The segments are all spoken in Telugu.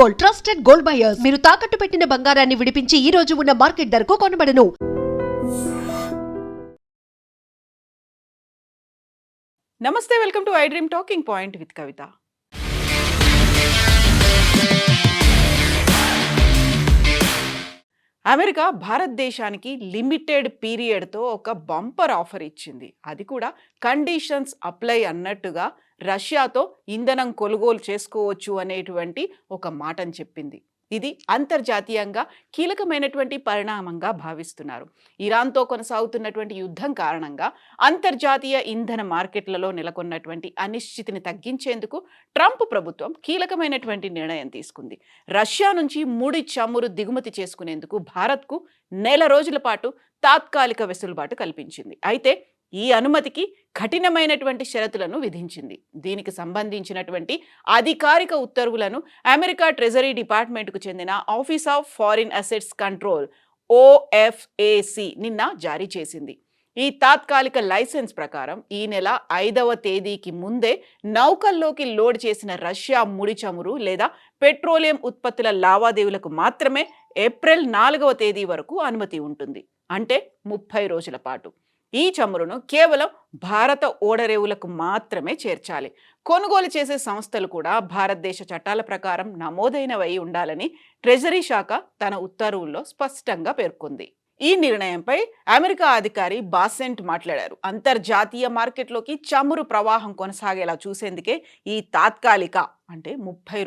Gold, trusted gold buyers. మీరు తాకట్టు పెట్టిన బంగారాన్ని విడిపించి ఈ రోజు ఉన్న మార్కెట్ ధరకు కొనబడను. నమస్తే, welcome to I dream talking point with Kavitha. America భారతదేశానికి లిమిటెడ్ పీరియడ్తో ఒక బంపర్ ఆఫర్ ఇచ్చింది. అది కూడా కండిషన్స్ అప్లై అన్నట్టుగా రష్యాతో ఇంధనం కొనుగోలు చేసుకోవచ్చు అనేటువంటి ఒక మాటను చెప్పింది. ఇది అంతర్జాతీయంగా కీలకమైనటువంటి పరిణామంగా భావిస్తున్నారు. ఇరాన్తో కొనసాగుతున్నటువంటి యుద్ధం కారణంగా అంతర్జాతీయ ఇంధన మార్కెట్లలో నెలకొన్నటువంటి అనిశ్చితిని తగ్గించేందుకు ట్రంప్ ప్రభుత్వం కీలకమైనటువంటి నిర్ణయం తీసుకుంది. రష్యా నుంచి ముడి చమురు దిగుమతి చేసుకునేందుకు భారత్కు నెల రోజుల పాటు తాత్కాలిక వెసులుబాటు కల్పించింది. అయితే ఈ అనుమతికి కఠినమైనటువంటి షరతులను విధించింది. దీనికి సంబంధించినటువంటి అధికారిక ఉత్తర్వులను అమెరికా ట్రెజరీ డిపార్ట్మెంట్కు చెందిన office of foreign assets control OFAC నిన్న జారీ చేసింది. ఈ తాత్కాలిక లైసెన్స్ ప్రకారం ఈ నెల 5వ తేదీకి ముందే నౌకల్లోకి లోడ్ చేసిన రష్యా ముడి చమురు లేదా పెట్రోలియం ఉత్పత్తుల లావాదేవీలకు మాత్రమే ఏప్రిల్ 4వ తేదీ వరకు అనుమతి ఉంటుంది. అంటే 30 రోజుల పాటు. ఈ చమురును కేవలం భారత ఓడరేవులకు మాత్రమే చేర్చాలి. కొనుగోలు చేసే సంస్థలు కూడా భారతదేశ చట్టాల ప్రకారం నమోదైనవై ఉండాలని ట్రెజరీ శాఖ తన ఉత్తర్వుల్లో స్పష్టంగా పేర్కొంది. ఈ నిర్ణయంపై అమెరికా అధికారి బాసెంట్ మాట్లాడారు. అంతర్జాతీయ మార్కెట్లోకి చమురు ప్రవాహం కొనసాగేలా చూసేందుకే ఈ తాత్కాలిక అంటే 30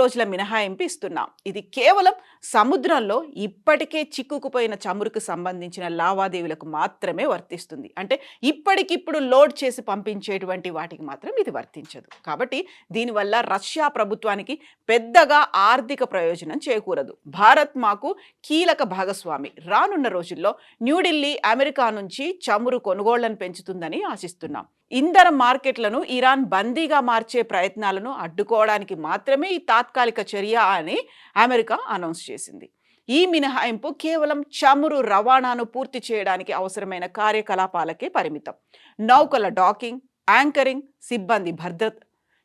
రోజుల మినహాయింపు ఇస్తున్నాం. ఇది కేవలం సముద్రంలో ఇప్పటికే చిక్కుకుపోయిన చమురుకు సంబంధించిన లావాదేవీలకు మాత్రమే వర్తిస్తుంది. అంటే ఇప్పటికిప్పుడు లోడ్ చేసి పంపించేటువంటి వాటికి మాత్రం ఇది వర్తించదు. కాబట్టి దీనివల్ల రష్యా ప్రభుత్వానికి పెద్దగా ఆర్థిక ప్రయోజనం చేకూరదు. భారత్ మాకు కీలక భాగస్వామి. రానున్న రోజుల్లో న్యూఢిల్లీ అమెరికా నుంచి చమురు కొనుగోళ్లను పెంచుతుందని ఆశిస్తున్నాం. ఇంధన మార్కెట్లను ఇరాన్ బందీగా మార్చే ప్రయత్నాలను అడ్డుకోవడానికి మాత్రమే ఈ తాత్కాలిక చర్య అని అమెరికా అనౌన్స్ చేసింది. ఈ మినహాయింపు కేవలం చమురు రవాణాను పూర్తి చేయడానికి అవసరమైన కార్యకలాపాలకే పరిమితం. నౌకల డాకింగ్, యాంకరింగ్,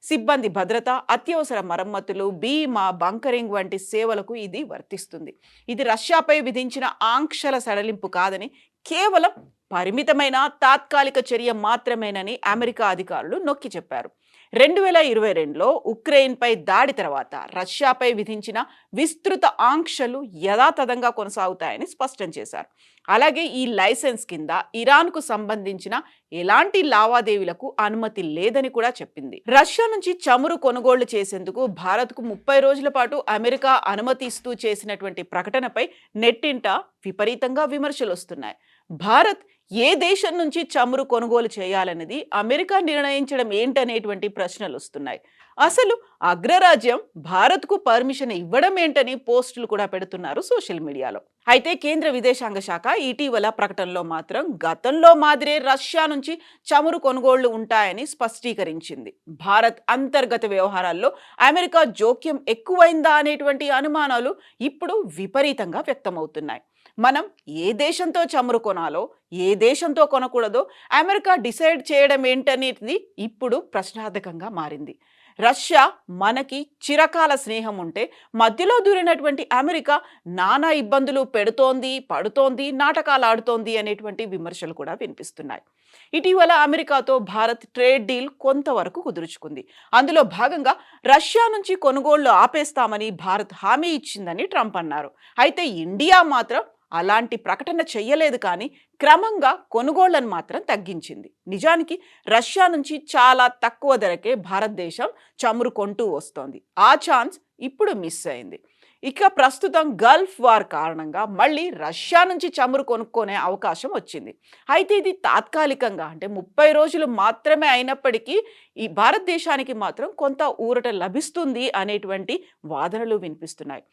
సిబ్బంది భద్రత, అత్యవసర మరమ్మతులు, బీమా, బంకరింగ్ వంటి సేవలకు ఇది వర్తిస్తుంది. ఇది రష్యాపై విధించిన ఆంక్షల సడలింపు కాదని, కేవలం పరిమితమైన తాత్కాలిక చర్య మాత్రమేనని అమెరికా అధికారులు నొక్కి చెప్పారు. 2022లో ఉక్రెయిన్పై దాడి తర్వాత రష్యాపై విధించిన విస్తృత ఆంక్షలు యథాతథంగా కొనసాగుతాయని స్పష్టం చేశారు. అలాగే ఈ లైసెన్స్ కింద ఇరాన్కు సంబంధించిన ఎలాంటి లావాదేవీలకు అనుమతి లేదని కూడా చెప్పింది. రష్యా నుంచి చమురు కొనుగోళ్లు చేసేందుకు భారత్కు 30 రోజుల పాటు అమెరికా అనుమతి ఇస్తూ చేసినటువంటి ప్రకటనపై నెట్టింట విపరీతంగా విమర్శలు వస్తున్నాయి. భారత్ ఏ దేశం నుంచి చమురు కొనుగోలు చేయాలనేది అమెరికా నిర్ణయించడం ఏంటనేటువంటి ప్రశ్నలు వస్తున్నాయి. అసలు అగ్రరాజ్యం భారత్కు పర్మిషన్ ఇవ్వడం ఏంటని పోస్టులు కూడా పెడుతున్నారు సోషల్ మీడియాలో. అయితే కేంద్ర విదేశాంగ శాఖ ఇటీవల ప్రకటనలో మాత్రం గతంలో మాదిరే రష్యా నుంచి చమురు కొనుగోళ్లు ఉంటాయని స్పష్టీకరించింది. భారత్ అంతర్గత వ్యవహారాల్లో అమెరికా జోక్యం ఎక్కువైందా అనేటువంటి అనుమానాలు ఇప్పుడు విపరీతంగా వ్యక్తమవుతున్నాయి. మనం ఏ దేశంతో చమురు కొనాలో, ఏ దేశంతో కొనకూడదో అమెరికా డిసైడ్ చేయడం ఏంటనేది ఇప్పుడు ప్రశ్నార్థకంగా మారింది. రష్యా మనకి చిరకాల స్నేహం ఉంటే మధ్యలో దూరినటువంటి అమెరికా నానా ఇబ్బందులు పడుతోంది, నాటకాలు ఆడుతోంది అనేటువంటి విమర్శలు కూడా వినిపిస్తున్నాయి. ఇటీవల అమెరికాతో భారత్ ట్రేడ్ డీల్ కొంతవరకు కుదుర్చుకుంది. అందులో భాగంగా రష్యా నుంచి కొనుగోళ్లు ఆపేస్తామని భారత్ హామీ ఇచ్చిందని ట్రంప్ అన్నారు. అయితే ఇండియా మాత్రం అలాంటి ప్రకటన చెయ్యలేదు, కానీ క్రమంగా కొనుగోళ్లను మాత్రం తగ్గించింది. నిజానికి రష్యా నుంచి చాలా తక్కువ ధరకే భారతదేశం చమురు కొంటూ వస్తోంది. ఆ ఛాన్స్ ఇప్పుడు మిస్ అయింది. ఇక ప్రస్తుతం గల్ఫ్ వార్ కారణంగా మళ్ళీ రష్యా నుంచి చమురు కొనుక్కునే అవకాశం వచ్చింది. అయితే ఇది తాత్కాలికంగా అంటే 30 రోజులు మాత్రమే అయినప్పటికీ ఈ భారతదేశానికి మాత్రం కొంత ఊరట లభిస్తుంది అనేటువంటి వాదనలు వినిపిస్తున్నాయి.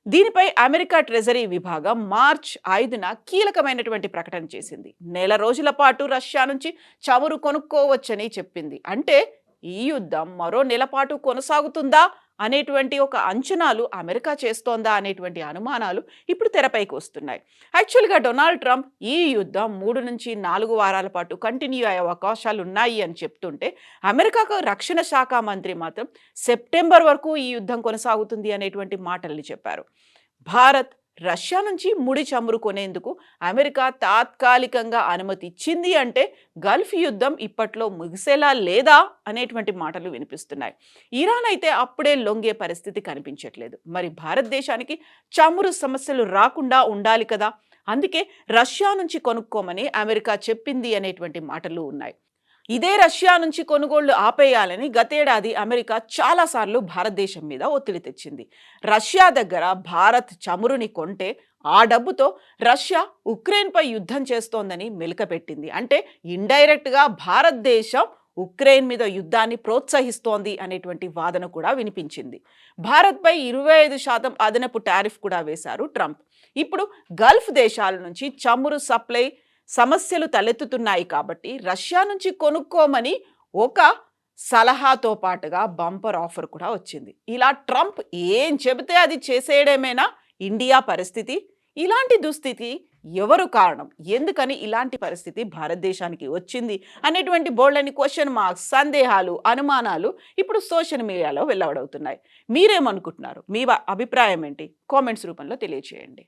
దీనిపై అమెరికా ట్రెజరీ విభాగం మార్చి 5న కీలకమైనటువంటి ప్రకటన చేసింది. నెల రోజుల పాటు రష్యా నుంచి చమురు కొనుక్కోవచ్చని చెప్పింది. అంటే ఈ యుద్ధం మరో నెలపాటు కొనసాగుతుందా అనేటువంటి ఒక అంచనాలు అమెరికా చేస్తోందా అనేటువంటి అనుమానాలు ఇప్పుడు తెరపైకి వస్తున్నాయి. యాక్చువల్గా డొనాల్డ్ ట్రంప్ ఈ యుద్ధం 3 నుంచి 4 వారాల పాటు కంటిన్యూ అయ్యే అవకాశాలు ఉన్నాయి అని చెప్తుంటే, అమెరికాకు రక్షణ శాఖ మంత్రి మాత్రం సెప్టెంబర్ వరకు ఈ యుద్ధం కొనసాగుతుంది అనేటువంటి మాటల్ని చెప్పారు. భారత్ రష్యా నుంచి ముడి చమురు కొనేందుకు అమెరికా తాత్కాలికంగా అనుమతి ఇచ్చింది అంటే గల్ఫ్ యుద్ధం ఇప్పట్లో ముగిసేలా లేదా అనేటువంటి మాటలు వినిపిస్తున్నాయి. ఇరాన్ అయితే అప్పుడే లొంగే పరిస్థితి కనిపించట్లేదు. మరి భారతదేశానికి చమురు సమస్యలు రాకుండా ఉండాలి కదా, అందుకే రష్యా నుంచి కొనుక్కోమని అమెరికా చెప్పింది అనేటువంటి మాటలు ఉన్నాయి. ఇదే రష్యా నుంచి కొనుగోళ్లు ఆపేయాలని గతేడాది అమెరికా చాలాసార్లు భారతదేశం మీద ఒత్తిడి తెచ్చింది. రష్యా దగ్గర భారత్ చమురుని కొంటే ఆ డబ్బుతో రష్యా ఉక్రెయిన్పై యుద్ధం చేస్తోందని మెలికపెట్టింది. అంటే ఇండైరెక్ట్గా భారతదేశం ఉక్రెయిన్ మీద యుద్ధాన్ని ప్రోత్సహిస్తోంది అనేటువంటి వాదన కూడా వినిపించింది. భారత్పై 25% అదనపు టారిఫ్ కూడా వేశారు ట్రంప్. ఇప్పుడు గల్ఫ్ దేశాల నుంచి చమురు సప్లై సమస్యలు తలెత్తుతున్నాయి కాబట్టి రష్యా నుంచి కొనుక్కోమని ఒక సలహాతో పాటుగా బంపర్ ఆఫర్ కూడా వచ్చింది. ఇలా ట్రంప్ ఏం చెబితే అది చేసేయడమేనా ఇండియా పరిస్థితి? ఇలాంటి దుస్థితి ఎవరు కారణం? ఎందుకని ఇలాంటి పరిస్థితి భారతదేశానికి వచ్చింది అనేటువంటి బోల్డని క్వశ్చన్ మార్క్స్, సందేహాలు, అనుమానాలు ఇప్పుడు సోషల్ మీడియాలో వెల్లడవుతున్నాయి. మీరేమనుకుంటున్నారు? మీ అభిప్రాయం ఏంటి? కామెంట్స్ రూపంలో తెలియచేయండి.